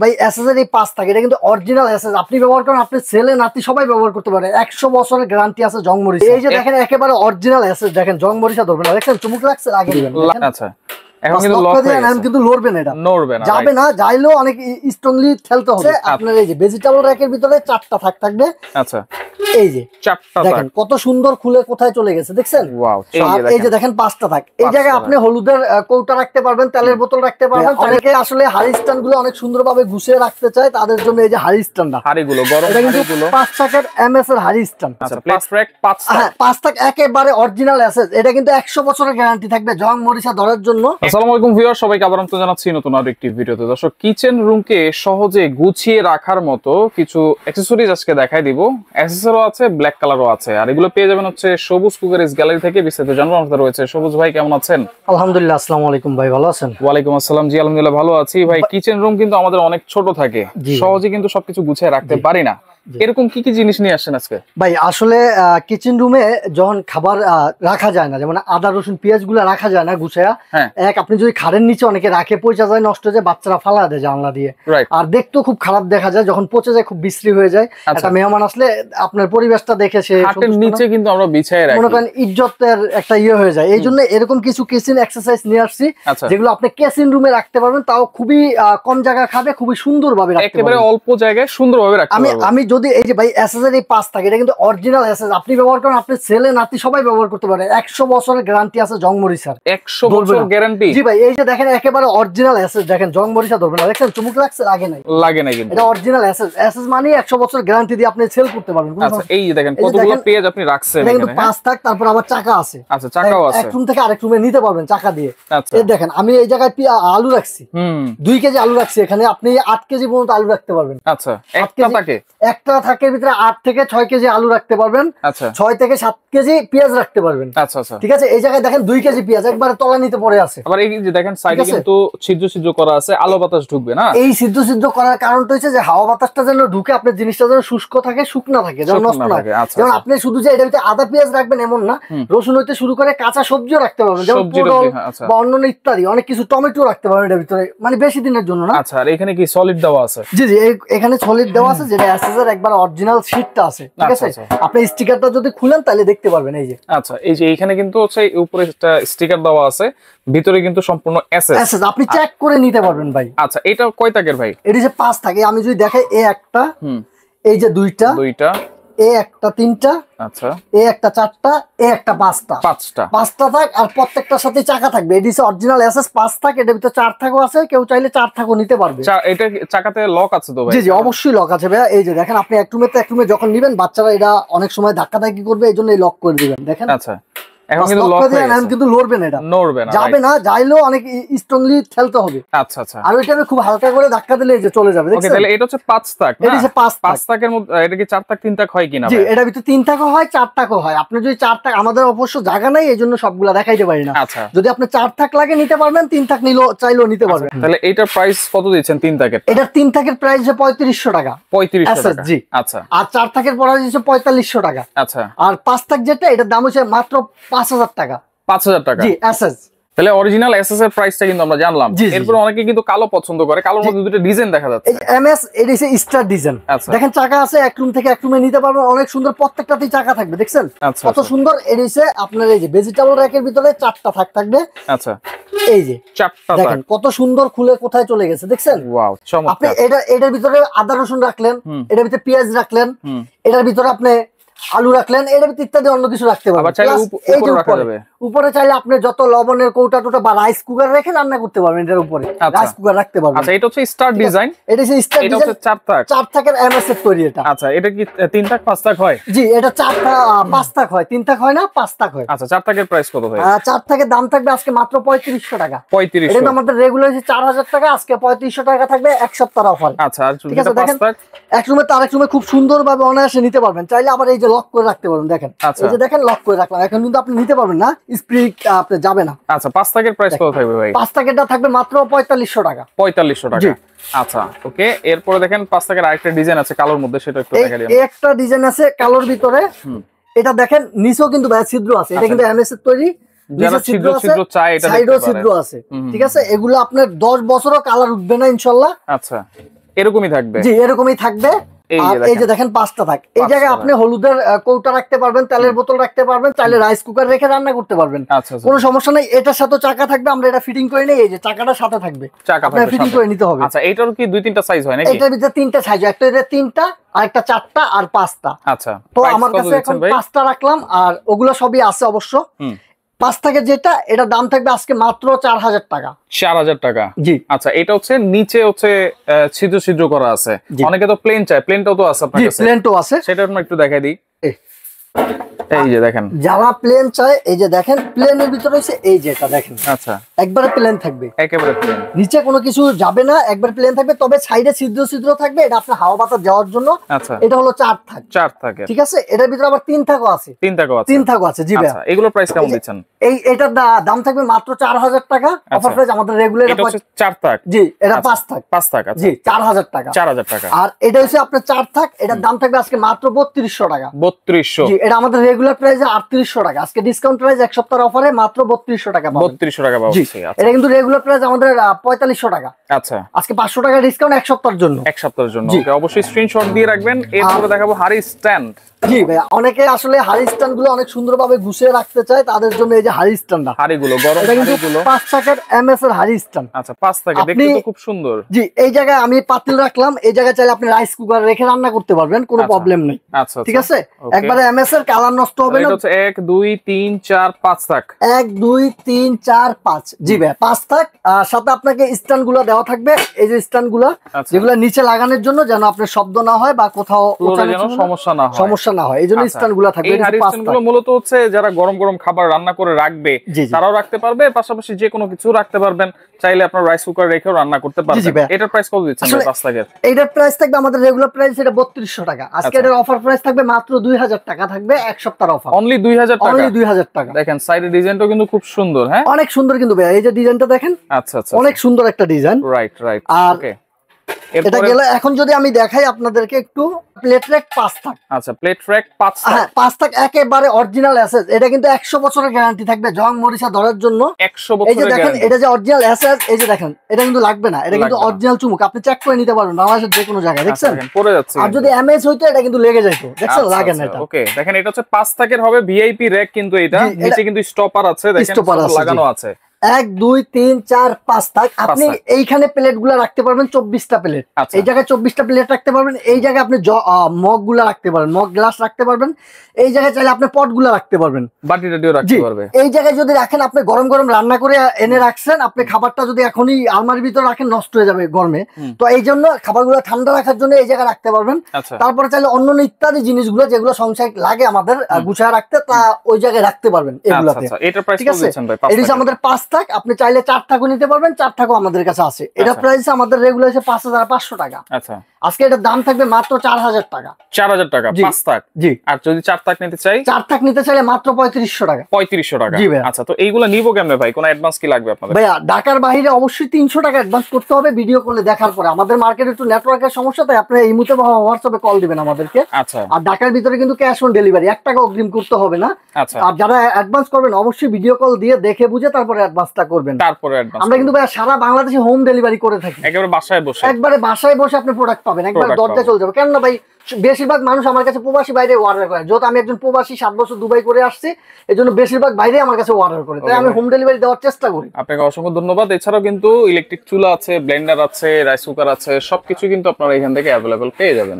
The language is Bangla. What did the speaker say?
ভাই এসএস এই 5 থাকে, এটা কিন্তু অরিজিনাল এসএস। আপনি ব্যবহার করেন, আপনি ছেলে নাতি সবাই ব্যবহার করতে পারে। 100 বছরের গ্যারান্টি আছে জং মরিচা। এই যে দেখেন একেবারে অরিজিনাল এসএস, দেখেন জং মরিচা ধরবে না, দেখেন চুমুক লাগছে আগে দিবেন। আচ্ছা এখন কিন্তু লক হয়ে গেছে, কিন্তু লড়বে না, এটা নড়বে না, যাবে না, যাইলেও অনেক স্ট্রংলি ঠেলতে হবে। আপনার এই যে ভেজিটেবল র‍্যাকের ভিতরে 4টা থাক থাকবে। আচ্ছা এই যে 4টা দেখেন কত সুন্দর খুলে কোথায় চলে গেছে, দেখছেন? ওয়াও। এই যে দেখেন 5টা থাক। এই জায়গায় আপনি হলুদের কৌটা রাখতে পারবেন, তেলের বোতল রাখতে পারবেন। অনেকে আসলে হাড়ি স্ট্যান্ড গুলো অনেক সুন্দরভাবে গুছিয়ে রাখতে চায়, তাদের জন্য এই যে হাড়ি স্ট্যান্ড, হাড়িগুলো গরম হাড়িগুলো 5 টাকার এমএস এর হাড়ি স্ট্যান্ড। আচ্ছা প্লেট র‍্যাক 5 টাকা। হ্যাঁ 5 টাকা একেবারে অরিজিনাল এসএস। এটা কিন্তু 100 বছরের গ্যারান্টি থাকবে জং মরিচা ধরার জন্য। আসসালামু আলাইকুম ভিউয়ার, সবাইকে আবার আমন্ত্রণ জানাচ্ছি নতুন আরো একটি ভিডিওতে। দর্শক, কিচেন রুমকে সহজে গুছিয়ে রাখার মতো কিছু অ্যাকসেসরিজ আজকে দেখাই দিব। অ্যাকসেসরিও আছে, ব্ল্যাক কালারও আছে, আর এগুলো পেয়ে যাবেন হচ্ছে সবুজ কুকারিজ গ্যালারি থেকে। বিস্তারিত জানবো, আমাদের রয়েছে সবুজ ভাই। কেমন আছেন? আলহামদুলিল্লাহ, আসসালামু আলাইকুম ভাই, ভালো আছেন? ওয়ালাইকুম আসসালাম। জি আলহামদুলিল্লাহ ভালো আছি ভাই। কিচেন রুম কিন্তু আমাদের অনেক ছোট থাকে, সহজে কিন্তু সবকিছু গুছিয়ে রাখতে পারি না। এরকম কি কি জিনিস নিয়ে আসেন আজকে? ভাই আসলে কিচেন রুমে যখন খাবার রাখা যায় না, যেমন আদা রসুন পেঁয়াজ গুলো রাখা যায় না গুছায়া, এক আপনি যদি খাড়ের নিচে অনেকে রাখে, পচা যায়, নষ্ট হয়ে যায়, বাচ্চারা ফালা দেয় জানলা দিয়ে, আর দেখতেও খুব খারাপ দেখা যায়। যখন পচে যায় খুব বিশ্রী হয়ে যায়। একটা মেহমান আসলে আপনার পরিবেশটা দেখে সে খাটের নিচে কিন্তু আমরা বিছায় রাখি, মনে করেন ইজ্জতের একটা ইয়ে হয়ে যায়। এই জন্য এরকম কিছু কিচেন এক্সারসাইজ নিয়ে আসছি, যেগুলো আপনি কিচেন রুমে রাখতে পারবেন, তাও খুবই কম জায়গা খাবে, খুবই সুন্দর ভাবে রাখতে পারবেন, একেবারে অল্প জায়গায় সুন্দরভাবে রাখতে পারবেন। আমি যদি এই যে ভাই এসএস এর এই 5 থাকে, এটা কিন্তু অরিজিনাল এসএস। আপনি ব্যবহার করেন, আপনি ছেলে নাতি সবাই ব্যবহার করতে পারে। 100 বছরের গ্যারান্টি আছে জং মরিচার। 100 বছর গ্যারান্টি? জি ভাই, এই যে দেখেন একেবারে অরিজিনাল এসএস, দেখেন জং মরিচা ধরবে না, দেখেন চুমুক লাগছে আগে নাই, লাগে নাই, কিন্তু এটা অরিজিনাল এসএস। এসএস মানে 100 বছর গ্যারান্টি দিয়ে আপনি সেল করতে পারবেন। আচ্ছা এই যে দেখেন কতগুলো পেজ আপনি রাখছেন এখানে, কিন্তু 5 থাক, তারপর আবার চাকা আছে। আচ্ছা চাকাও আছে, এক রুম থেকে আরেক রুমে নিতে পারবেন চাকা দিয়ে। আচ্ছা এই দেখেন আমি এই জায়গায় আলু রাখছি, 2 কেজি আলু রাখছি, এখানে আপনি 8 কেজি পর্যন্ত আলু রাখতে পারবেন। আচ্ছা একটা থাকের ভিতরে 8 থেকে 6 কেজি আলু রাখতে পারবেন। আচ্ছা 6 থেকে 7 কেজি পেঁয়াজ রাখতে পারবেন। আচ্ছা আচ্ছা ঠিক আছে। এই জায়গায় দেখেন 2 কেজি পেঁয়াজ একবারে তলা নিতে পড়ে আছে। আবার এই যে দেখেন সাইডে কিন্তু ছিদ্র ছিদ্র করা আছে, আলো বাতাস ঢুকবে না। এই ছিদ্র ছিদ্র করার কারণটা হচ্ছে যে হাওয়া বাতাসটা যেন ঢুকে, আপনার জিনিসটা যেন শুষ্ক থাকে, শুকনা থাকে, যেন নষ্ট না হয়। যেমন আপনি শুধু যে এটার ভিতরে আদা পেঁয়াজ রাখবেন এমন না, রসুন হইতে শুরু করে কাঁচা সবজিও রাখতে পারবেন, যেমন পটল বা অন্যান্য ইত্যাদি অনেক কিছু, টমেটো রাখতে পারবেন এটার ভিতরে, মানে বেশি দিনের জন্য না। আচ্ছা আর এখানে কি সলিড দেওয়া আছে? জি জি, এখানে সলিড দেওয়া আছে, যেটা এসএস এর একবার অরিজিনাল শীটটা আছে, ঠিক আছে? আপনি স্টিকারটা যদি খুলেন তাহলে দেখতে পারবেন। এই যে আচ্ছা এই যে এখানে কিন্তু হচ্ছে উপরে একটা স্টিকার দেওয়া আছে, ভিতরে কিন্তু সম্পূর্ণ এসএস, আপনি চেক করে নিতে পারবেন ভাই। আচ্ছা এটা কয় তাকের ভাই? এটা যে 5 থাকে। আমি যদি দেখাই, এ একটা, এই যে দুইটা, এ একটা 3টা, আচ্ছা এ একটা 4টা, এ একটা 5টা থাক, আর প্রত্যেকটার সাথে চাকা থাকবে। এটি অরিজিনাল এসএস 5 থাক, এটার ভিতরে 4 থাকও আছে, কেউ চাইলে 4 থাকও নিতে পারবে। এটা চাকাতে লক আছে তো ভাই? জি জি অবশ্যই লক আছে ভাই। এই যে দেখেন আপনি এক রুমে যখন নিবেন, বাচ্চারা এটা অনেক সময় ধাক্কাধাক্কি করবে, এই জন্য এই লক করে দিবেন। দেখেন আচ্ছা এখন কিন্তু লক হয়ে গেছে, কিন্তু লড়বে না, এটা নড়বে না, যাবে না, যাইলেও অনেক স্ট্রংলি ঠেলতে হবে। আচ্ছা আচ্ছা, আর ওইটা খুব হালকা করে ধাক্কা দিলে এই যে চলে যাবে। ওকে তাহলে এটা হচ্ছে 5 তাক না? এটা হচ্ছে 5 তাকের মধ্যে এটা কি 4 তাক 3 তাক হয় কিনা? জি এটার ভিতরে 3 তাকও হয়, 4 তাকও হয়। আপনি যদি 4 তাক, আমাদের অবশ্য জায়গা নাই, এইজন্য সবগুলা দেখাইতে পারি না। আচ্ছা যদি আপনি 4 তাক লাগে নিতে পারবেন, 3 তাক চাইলেও নিতে পারবেন। তাহলে এইটার প্রাইস কত দিচ্ছেন 3 তাকের? এটা 3 তাকের প্রাইস হচ্ছে 3500 টাকা। 3500 টাকা, জি আচ্ছা। আর 4 তাকের প্রাইস হচ্ছে 4500 টাকা, আচ্ছা। আর 5 তাক যেটা, এটার দাম হচ্ছে মাত্র 5000 টাকা। 5000 টাকা, জি এসএস। তাহলে অরিজিনাল এসএস এর প্রাইসটা কিন্তু আমরা জানলাম। এরপর অনেকে কিন্তু কালো পছন্দ করে, কালোর মধ্যে দুটো ডিজাইন দেখা যাচ্ছে। এমএস এটা হচ্ছে স্টার ডিজাইন। দেখেন চাকা আছে, এক রুম থেকে এক রুমে নিতে পারবেন, অনেক সুন্দর, প্রত্যেকটাতেই চাকা থাকবে, দেখছেন কত সুন্দর। এটা হচ্ছে আপনার এই যে ভেজিটেবল র‍্যাকের ভিতরে 4টা থাক থাকবে। আচ্ছা এই যে 4টা দেখেন কত সুন্দর খুলে কোথায় চলে গেছে, দেখছেন? ওয়াও চমৎকার। আপনি এটার ভিতরে আদা রসুন রাখলেন, এটার ভিতরে পেঁয়াজ রাখলেন, এটার ভিতরে আপনি আলু রাখলেন, এর ভিতরে ইত্যাদি অন্য কিছু রাখতে পারবেন। উপরে চাইলে আপনি যত লবণের কৌটা টোটা বা রাইস কুকার রেখে রান্না করতে পারবেন, এটার উপরে রাইস কুকার রাখতে পারবেন। আচ্ছা এটা হচ্ছে স্টার ডিজাইন, এটা হচ্ছে স্টার ডিজাইন, এটা হচ্ছে 4 থাকের এমএস এর তৈরি এটা। আচ্ছা এটা কি 3 থাক 5 থাক হয়? জি এটা 5 থাক হয়, 3 থাক হয় না, 5 থাক হয়। আচ্ছা 4 থাকের প্রাইস কত ভাই? 4 থাকের দাম থাকবে আজকে মাত্র 3500 টাকা। 3500, এটা আমাদের রেগুলার হচ্ছে 4000 টাকা, আজকে 3500 টাকা থাকবে, এক সপ্তাহ অফার। আচ্ছা আর ঠিক আছে, 5 থাক এক রুমে তো আরেক রুমে খুব সুন্দরভাবে অনায়াসে নিতে পারবেন। চাইলে আবার এই যে লক করে রাখতে পারবেন, দেখেন এই যে দেখেন লক করে রাখলাম, এখন কিন্তু আপনি নিতে পারবেন না, স্প্রিট আপনি যাবে না। আচ্ছা 5 থাকের প্রাইস কত থাকবে ভাই? 5 থাকেরটা থাকবে মাত্র 4500 টাকা। 4500 টাকা, আচ্ছা ওকে। এরপরে দেখেন 5 থাকের আরেকটা ডিজাইন আছে কালোর মধ্যে, সেটা একটু দেখাই দিন। একটা ডিজাইন আছে কালোর ভিতরে, এটা দেখেন নিচেও কিন্তু ছিদ্র আছে, এটা কিন্তু এমএস এর তৈরি, যারা ছিদ্র ছিদ্র চায় এটা সাইডও ছিদ্র আছে, ঠিক আছে? এগুলো আপনার 10 বছরও কালার উঠবে না ইনশাআল্লাহ। আচ্ছা এরকমই থাকবে। জি এরকমই থাকবে। আর এই যে দেখেন 5টা থাক। এই জায়গায় আপনি হলুদের কৌটা রাখতে পারবেন, তেলের বোতল রাখতে পারবেন, চাইলে রাইস কুকার রেখে রান্না করতে পারবেন, কোনো সমস্যা নাই। এটার সাথে চাকা থাকবে, আমরা এটা ফিটিং করে নেই। এই যে চাকাটা সাথে থাকবে, আপনার ফিটিং করে নিতে হবে। আচ্ছা এটার কি 2-3টা সাইজ হয় নাকি? এটার ভিতরে 3টা সাইজ, একটা এর 3টা, আরেকটা 4টা আর 5টা। আচ্ছা তো আমার কাছে এখন 5টা রাখলাম, আর ওগুলো সবই আছে অবশ্য। 5 থেকে যেটা, এটা দাম থাকবে আজকে মাত্র 4000 টাকা। 4000 টাকা। জি আচ্ছা, এটা হচ্ছে নিচে হচ্ছে ছিদ্র ছিদ্র করা আছে, অনেকে তো প্লেন চায়, প্লেনটাও তো আছে আপনার কাছে? জি প্লেনটাও আছে, সেটা আমরা একটু দেখাই দিই। এই যে দেখেন, যারা প্লেন চায়, এই যে দেখেন প্লেনের ভিতরে হচ্ছে এই যে এটা দেখেন। আচ্ছা একবারে প্লেন থাকবে, একেবারে প্লেন, নিচে কোনো কিছু যাবে না, একবার প্লেন থাকবে। তবে সাইডে ছিদ্র ছিদ্র থাকবে, এটা আপনার হাওয়া বাতাস যাওয়ার জন্য। আচ্ছা এটা হলো 4 থাক। 4 থাকে, ঠিক আছে। এটার ভিতরে আবার 3 থাকও আছে। 3 থাকও আছে। 3 থাকও আছে। জি ভাই। আচ্ছা এগুলোর প্রাইস কেমন দিচ্ছেন? এটার দাম থাকবে মাত্র 4000 টাকা। অফার প্রাইস আমাদের রেগুলার। এটা হচ্ছে 4 থাক। জি এটা 5 থাক। 5 থাক। জি 4000 টাকা। 4000 টাকা। আর এটা হচ্ছে আপনার 4 থাক, এটার দাম থাকবে আজকে মাত্র 3200 টাকা। 3200। জি এটা আমাদের রেগুলার প্রাইস 3800 টাকা, আজকে ডিসকাউন্ট প্রাইস এক সপ্তাহের অফারে মাত্র 3200 টাকা পাবেন। 3200 টাকা পাবেন। এটা কিন্তু রেগুলার প্রাইস আমাদের 4500 টাকা। আচ্ছা আজকে 500 টাকা ডিসকাউন্ট এক সপ্তাহের জন্য। এক সপ্তাহের জন্য। ওকে, অবশ্যই স্ক্রিনশট দিয়ে রাখবেন। এরপরে দেখাবো হাড়ি স্ট্যান্ড। জি ভাই, অনেকে আসলে হাড়ি স্ট্যান্ড গুলো অনেক সুন্দরভাবে গুছিয়ে রাখতে চায়, তাদের জন্য এই যে হাড়ি স্ট্যান্ড, হাড়িগুলো গরম হাড়িগুলো 5 টাকার এমএস এর হাড়ি স্ট্যান্ড। আচ্ছা 5 টাকা, দেখতে তো খুব সুন্দর। জি এই জায়গায় আমি পাতিল রাখলাম, এই জায়গায় চাইলে আপনি রাইস কুকার রেখে রান্না করতে পারবেন, কোনো প্রবলেম নেই। আচ্ছা ঠিক আছে। একবারে এমএস এর কালার নষ্ট হবে না। এটা হচ্ছে 1 2 3 4 5 টাকা। 1 2 3 4 5। জি ভাই 5 টাকা। আর সাথে আপনাকে স্ট্যান্ড গুলো দেওয়া থাকবে, এই যে স্ট্যান্ড গুলো, যেগুলো নিচে লাগানোর জন্য, যেন আপনার শব্দ না হয় বা কোথাও সমস্যা না হয়, এই জন্য স্ট্যান্ড গুলো থাকবে। এই হাড়ি স্ট্যান্ড গুলো মূলত হচ্ছে যারা গরম গরম খাবার রান্না করে রাখবে তারাও রাখতে পারবে, পাশাপাশি যে কোনো কিছু রাখতে পারবেন, চাইলে আপনার রাইস কুকার রেখেও রান্না করতে পারবেন। এটার প্রাইস কত দিচ্ছেন 5 টাকার? এটার প্রাইস থাকবে আমাদের রেগুলার প্রাইস এটা 3200 টাকা। আজকে এর অফার প্রাইস থাকবে মাত্র 2000 টাকা থাকবে, এক সপ্তাহের অফার। অনলি 2000 টাকা। অনলি 2000 টাকা। দেখেন সাইডের ডিজাইনটাও কিন্তু খুব সুন্দর। হ্যাঁ অনেক সুন্দর কিন্তু ভাই, এই যে ডিজাইনটা দেখেন। আচ্ছা আচ্ছা, অনেক সুন্দর একটা ডিজাইন। Right right. ওকে, এটা গেল। এখন যদি আমি দেখাই আপনাদেরকে একটু, প্লেট র‍্যাক 5 থাক। আচ্ছা প্লেট র‍্যাক 5 থাক। হ্যাঁ 5 থাক, একেবারে অরিজিনাল এসএস। এটা কিন্তু 100 বছরের গ্যারান্টি থাকবে জং মরিচা ধরার জন্য। 100 বছরের গ্যারান্টি। এই যে দেখেন, এটা যে অরিজিনাল এসএস, এই যে দেখেন, এটা কিন্তু লাগবে না, এটা কিন্তু অরিজিনাল চুমুক, আপনি চেক করে নিতে পারবেন বাংলাদেশের যে কোনো জায়গায়। দেখছেন পড়ে যাচ্ছে। আর যদি এমএস হইতো এটা কিন্তু লেগে যাইতো, দেখছেন লাগে না এটা। ওকে, দেখেন এটা হচ্ছে 5 থাকের হবে, ভিআইপি র‍্যাক কিন্তু এটা। নিচে কিন্তু স্টপার আছে, দেখেন লাগানো আছে। 1 2 3 4 5 থাক। আপনি এইখানে প্লেট গুলা রাখতে পারবেন 24টা প্লেট। এই জায়গায় 24টা প্লেট রাখতে পারবেন। এই জায়গায় আপনি মগ গুলা রাখতে পারবেন, মগ গ্লাস রাখতে পারবেন। এই জায়গায় চাইলে আপনি পট গুলা রাখতে পারবেন, বাটি টাটিও রাখতে পারবে। এই জায়গায় যদি রাখেন, আপনি গরম গরম রান্না করে এনে রাখছেন, আপনি খাবারটা যদি এখনই আলমারির ভিতরে রাখেন নষ্ট হয়ে যাবে গরমে, তো এই জন্য খাবারগুলো ঠান্ডা রাখার জন্য এই জায়গায় রাখতে পারবেন। তারপরে চাইলে অন্যান্য ইত্যাদি জিনিসগুলো যেগুলো সংসার লাগে আমাদের গুছায় রাখতে, তা ওই জায়গায় রাখতে পারবেন এগুলাতে। ঠিক আছে। এটা আমাদের 5 থাক, আপনি চাইলে 4 থাকও নিতে পারবেন, 4 থাকও আমাদের কাছে আছে। এটা প্রাইস আমাদের রেগুলার আছে 5500 টাকা। আচ্ছা আজকে এটার দাম থাকবে মাত্র 4000 টাকা। 4000 টাকা 5 থাক। জি। আর যদি 4 থাক নিতে চাই, 4 থাক নিতে চাইলে মাত্র 3500 টাকা। 3500 টাকা। আচ্ছা, তো এইগুলা নিবো কেমনে ভাই? কোন অ্যাডভান্স কি লাগবে আপনাদের? ভাইয়া ঢাকার বাইরে অবশ্যই 300 টাকা অ্যাডভান্স করতে হবে ভিডিও কলে দেখার পরে। আমাদের মার্কেটে একটু নেটওয়ার্কের সমস্যা, তাই আপনি এই মুহূর্তে হোয়াটসঅ্যাপে কল দিবেন আমাদেরকে। আচ্ছা। আর ঢাকার ভিতরে কিন্তু ক্যাশ অন ডেলিভারি, 1 টাকা অগ্রিম করতে হবে না। আচ্ছা। আর যারা অ্যাডভান্স করবেন অবশ্যই ভিডিও কল দিয়ে দেখে বুঝে তারপরে অ্যাডভান্সটা করবেন। তারপরে অ্যাডভান্স। আমরা কিন্তু ভাইয়া সারা বাংলাদেশে হোম ডেলিভারি করে থাকি। একেবারে বাসায় বসে, একবারে বাসায় বসে আপনি প্রোডাক্ট পাবেন, একবার দরজা চলে যাবে। কেন না ভাই, বেশিরভাগ মানুষ আমার কাছে প্রবাসী বাইরে অর্ডার করে। যেহেতু আমি একজন প্রবাসী, 7 বছর দুবাই করে আসছি, এই জন্য বেশিরভাগ বাইরে আমার কাছে অর্ডার করে, তাই আমি হোম ডেলিভারি দেওয়ার চেষ্টা করি। আপনাকে অসংখ্য ধন্যবাদ। এছাড়াও কিন্তু ইলেকট্রিক চুলা আছে, ব্লেন্ডার আছে, রাইস কুকার আছে, সবকিছু কিন্তু আপনারা এখান থেকে অ্যাভেলেবল পেয়ে যাবেন।